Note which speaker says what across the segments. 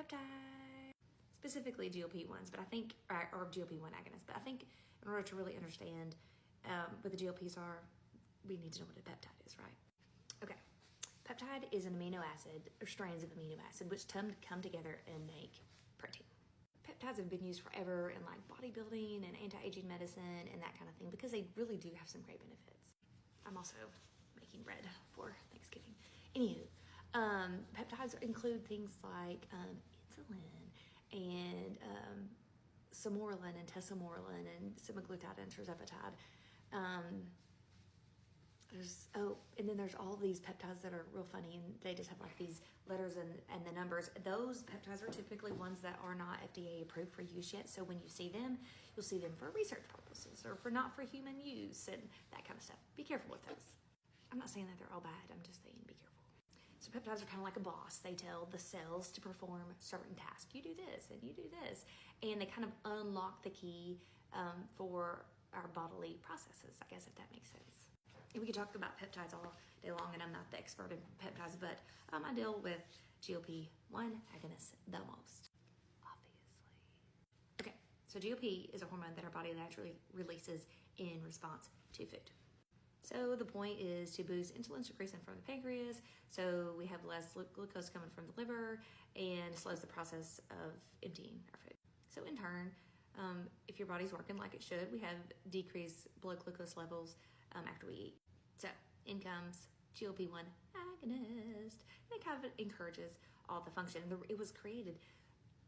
Speaker 1: peptide, specifically GLP-1s, but I think, or GLP-1 agonists, but I think in order to really understand what the GLPs are, we need to know what a peptide is, right? Okay, peptide is an amino acid, or strands of amino acid, which come together and make protein. Peptides have been used forever in like bodybuilding and anti-aging medicine and that kind of thing because they really do have some great benefits. I'm also making bread for Thanksgiving. Anywho, peptides include things like insulin and samorelin and tesamorelin and semaglutide and tirzepatide. And then there's all these peptides that are real funny, and they just have like these letters and the numbers. Those peptides are typically ones that are not FDA approved for use yet. So when you see them, you'll see them for research purposes or for not for human use and that kind of stuff. Be careful with those. I'm not saying that they're all bad. I'm just saying be careful. So peptides are kind of like a boss. They tell the cells to perform certain tasks. You do this and you do this. And they kind of unlock the key for our bodily processes, I guess, if that makes sense. And we could talk about peptides all day long, and I'm not the expert in peptides, but I deal with GLP-1 agonists the most, obviously. Okay, so GLP is a hormone that our body naturally releases in response to food. So the point is to boost insulin secretion from the pancreas, so we have less glucose coming from the liver, and slows the process of emptying our food. So in turn, if your body's working like it should, we have decreased blood glucose levels after we eat. So in comes GLP-1 agonist. And it kind of encourages all the function. It was created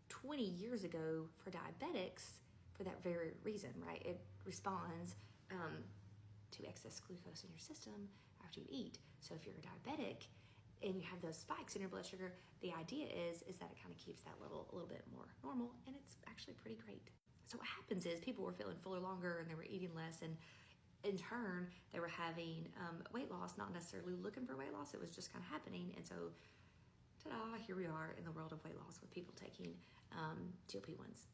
Speaker 1: 20 years ago for diabetics for that very reason, right? It responds to excess glucose in your system after you eat. So if you're a diabetic and you have those spikes in your blood sugar, the idea is that it kind of keeps that level a little bit more normal, and it's actually pretty great. So what happens is people were feeling fuller longer and they were eating less, and in turn, they were having weight loss, not necessarily looking for weight loss. It was just kind of happening. And so, ta-da, here we are in the world of weight loss with people taking GLP-1s,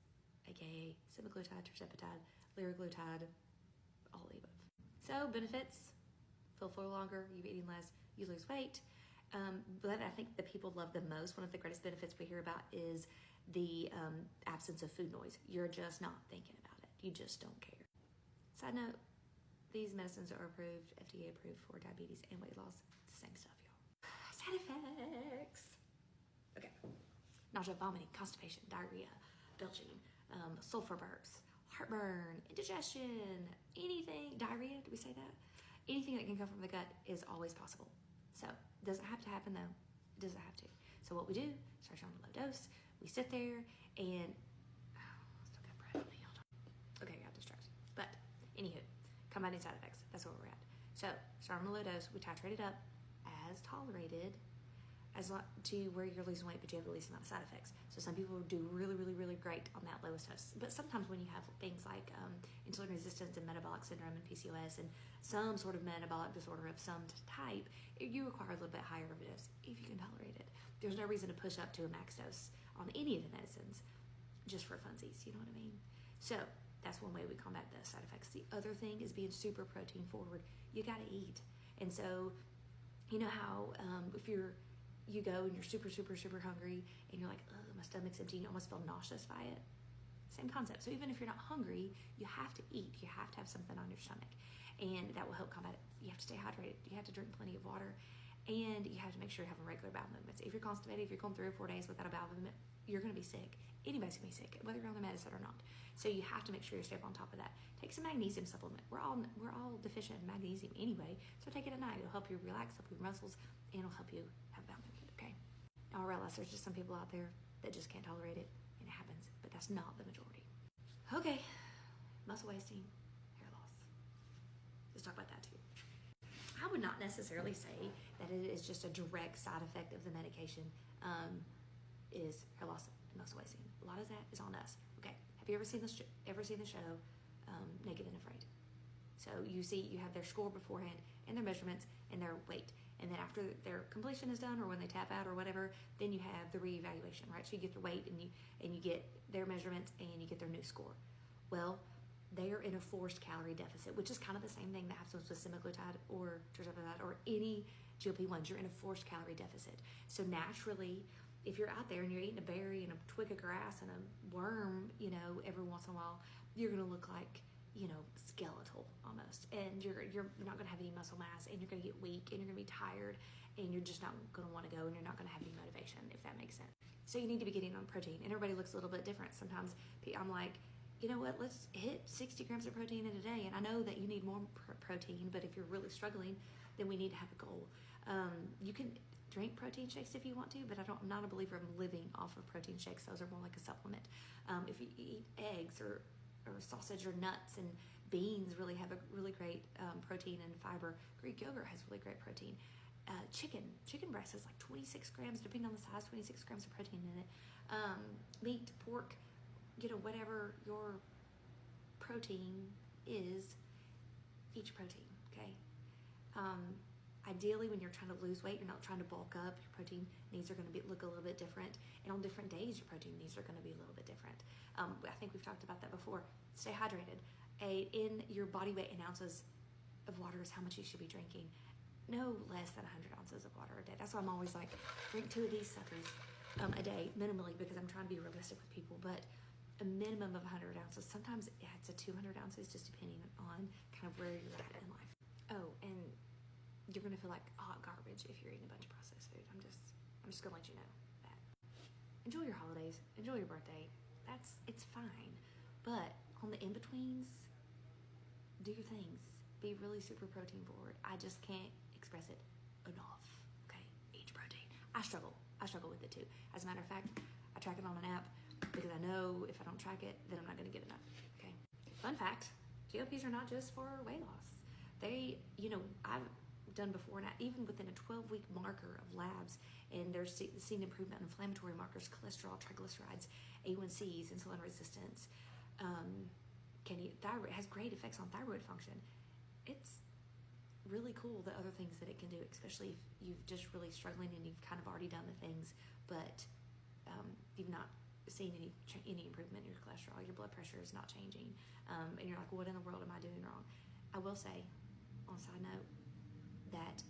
Speaker 1: aka semaglutide, tirzepatide, liraglutide, all of the above. So benefits, feel fuller longer, you're eating less, you lose weight. But I think the people love the most, one of the greatest benefits we hear about is the absence of food noise. You're just not thinking about it. You just don't care. Side note, these medicines are approved, FDA approved for diabetes and weight loss. It's the same stuff, y'all. Side effects. Okay. Nausea, vomiting, constipation, diarrhea, belching, sulfur burps, heartburn, indigestion, anything, diarrhea, did we say that? Anything that can come from the gut is always possible. So it doesn't have to happen though. It doesn't have to. So what we do, start on a low dose. We sit there and, still got bread on me, hold on. Okay, I got distracted. But anywho, combining side effects, that's where we're at. So start on a low dose, we titrate it up as tolerated, to where you're losing weight, but you have the least amount of side effects. So some people do really, really, really great on that lowest dose. But sometimes when you have things like insulin resistance and metabolic syndrome and PCOS and some sort of metabolic disorder of some type, you require a little bit higher of a dose if you can tolerate it. There's no reason to push up to a max dose on any of the medicines just for funsies, you know what I mean? So that's one way we combat the side effects. The other thing is being super protein forward. You gotta eat. And so, you know how if you go and you're super, super, super hungry and you're like, oh, my stomach's empty, and you almost feel nauseous by it. Same concept. So even if you're not hungry, you have to eat. You have to have something on your stomach, and that will help combat it. You have to stay hydrated. You have to drink plenty of water, and you have to make sure you're having regular bowel movements. If you're constipated, if you're going 3 or 4 days without a bowel movement, you're going to be sick. Anybody's going to be sick, whether you're on the medicine or not. So you have to make sure you stay on top of that. Take some magnesium supplement. We're all deficient in magnesium anyway, so take it at night. It'll help you relax, help your muscles, and it'll help you have bowel movement. Okay. Now I realize there's just some people out there that just can't tolerate it, and it happens, but that's not the majority. Okay, muscle wasting, hair loss. Let's talk about that too. I would not necessarily say that it is just a direct side effect of the medication is hair loss and muscle wasting. A lot of that is on us. Okay, have you ever seen the show Naked and Afraid? So you have their score beforehand and their measurements and their weight. And then after their completion is done, or when they tap out or whatever, then you have the reevaluation, right? So you get their weight and you get their measurements and you get their new score. Well, they are in a forced calorie deficit, which is kind of the same thing that happens with semaglutide or tirzepatide or any GLP-1s. You're in a forced calorie deficit. So naturally, if you're out there and you're eating a berry and a twig of grass and a worm, you know, every once in a while, you're going to look like, you know, skeletal almost, and you're not going to have any muscle mass, and you're going to get weak, and you're going to be tired, and you're just not going to want to go, and you're not going to have any motivation, if that makes sense. So you need to be getting on protein, and everybody looks a little bit different. Sometimes I'm like, you know what, let's hit 60 grams of protein in a day, and I know that you need more protein, but if you're really struggling, then we need to have a goal. You can drink protein shakes if you want to, but I'm not a believer in living off of protein shakes. Those are more like a supplement. If you eat eggs or sausage or nuts, and beans really have a really great protein and fiber. Greek yogurt has really great protein. Chicken breast has like 26 grams, depending on the size, 26 grams of protein in it. Meat, pork, you know, whatever your protein is, each protein, okay? Ideally, when you're trying to lose weight, you're not trying to bulk up, your protein needs are going to look a little bit different, and on different days, your protein needs are going to be a little bit different. I think we've talked about that before. Stay hydrated. In your body weight in ounces of water is how much you should be drinking. No less than 100 ounces of water a day. That's why I'm always like, drink 2 of these suckers a day, minimally, because I'm trying to be realistic with people, but a minimum of 100 ounces. Sometimes it's a 200 ounces, just depending on kind of where you're at in life. Oh, and you're going to feel like hot garbage if you're eating a bunch of processed food. I'm just going to let you know that. Enjoy your holidays. Enjoy your birthday. It's fine. But on the in-betweens, do your things. Be really super protein forward. I just can't express it enough. Okay? Eat your protein. I struggle with it too. As a matter of fact, I track it on an app because I know if I don't track it, then I'm not going to get enough. Okay? Fun fact, GLPs are not just for weight loss. They, you know, I've done before, and even within a 12-week marker of labs, and there's seen improvement in inflammatory markers, cholesterol, triglycerides, A1Cs, insulin resistance. Thyroid has great effects on thyroid function. It's really cool the other things that it can do, especially if you've just really struggling and you've kind of already done the things, but you've not seen any improvement in your cholesterol, your blood pressure is not changing, and you're like, what in the world am I doing wrong? I will say, on a side note, that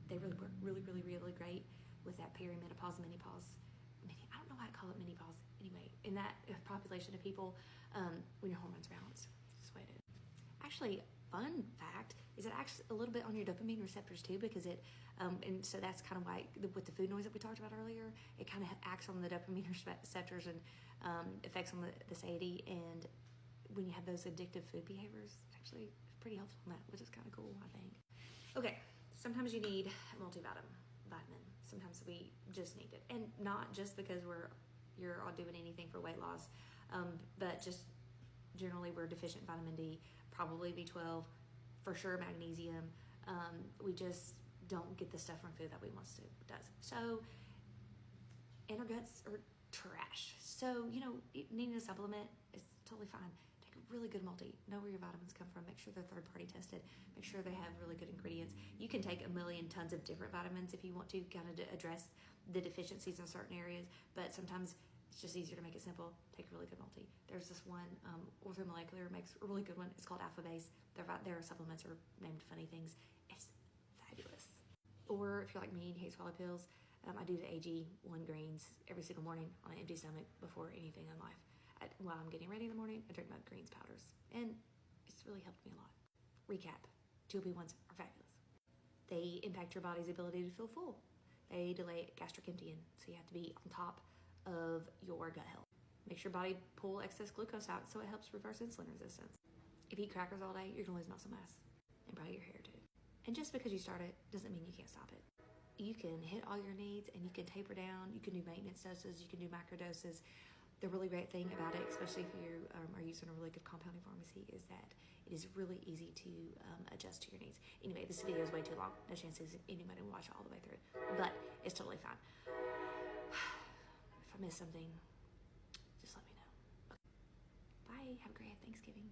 Speaker 1: they really work really, really, really great with that perimenopause, menopause. I don't know why I call it menopause. Anyway, in that population of people, when your hormones balance, that's the way it is. Actually, fun fact is it acts a little bit on your dopamine receptors too, because it, and so that's kind of why with the food noise that we talked about earlier, it kind of acts on the dopamine receptors and affects on the satiety. And when you have those addictive food behaviors, it's actually pretty helpful in that, which is kind of cool, I think. Okay. Sometimes you need a multivitamin. Sometimes we just need it, and not just because you're all doing anything for weight loss, but just generally we're deficient in vitamin D, probably B12, for sure magnesium. We just don't get the stuff from food that we want to does. So, and our guts are trash. So, you know, needing a supplement is totally fine. Take a really good multi. Know where your vitamins come from. Make sure they're third-party tested. Make sure they have really good ingredients. You can take a million tons of different vitamins if you want to kind of address the deficiencies in certain areas, but sometimes it's just easier to make it simple. Take a really good multi. There's this one, Orthomolecular makes a really good one. It's called Alpha Base. Their supplements are named funny things. It's fabulous. Or if you're like me and you hate swallow pills, I do the AG1 greens every single morning on an empty stomach before anything in life. While I'm getting ready in the morning, I drink my greens powders, and it's really helped me a lot. Recap, GLP-1s are fabulous. They impact your body's ability to feel full. They delay gastric emptying, so you have to be on top of your gut health. Makes your body pull excess glucose out, so it helps reverse insulin resistance. If you eat crackers all day, you're gonna lose muscle mass, and probably your hair too. And just because you start it doesn't mean you can't stop it. You can hit all your needs, and you can taper down. You can do maintenance doses. You can do macro doses. The really great thing about it, especially if you are using a really good compounding pharmacy, is that it is really easy to adjust to your needs. Anyway, this video is way too long. No chance anybody will watch it all the way through, but it's totally fine. If I missed something, just let me know. Okay. Bye. Have a great Thanksgiving.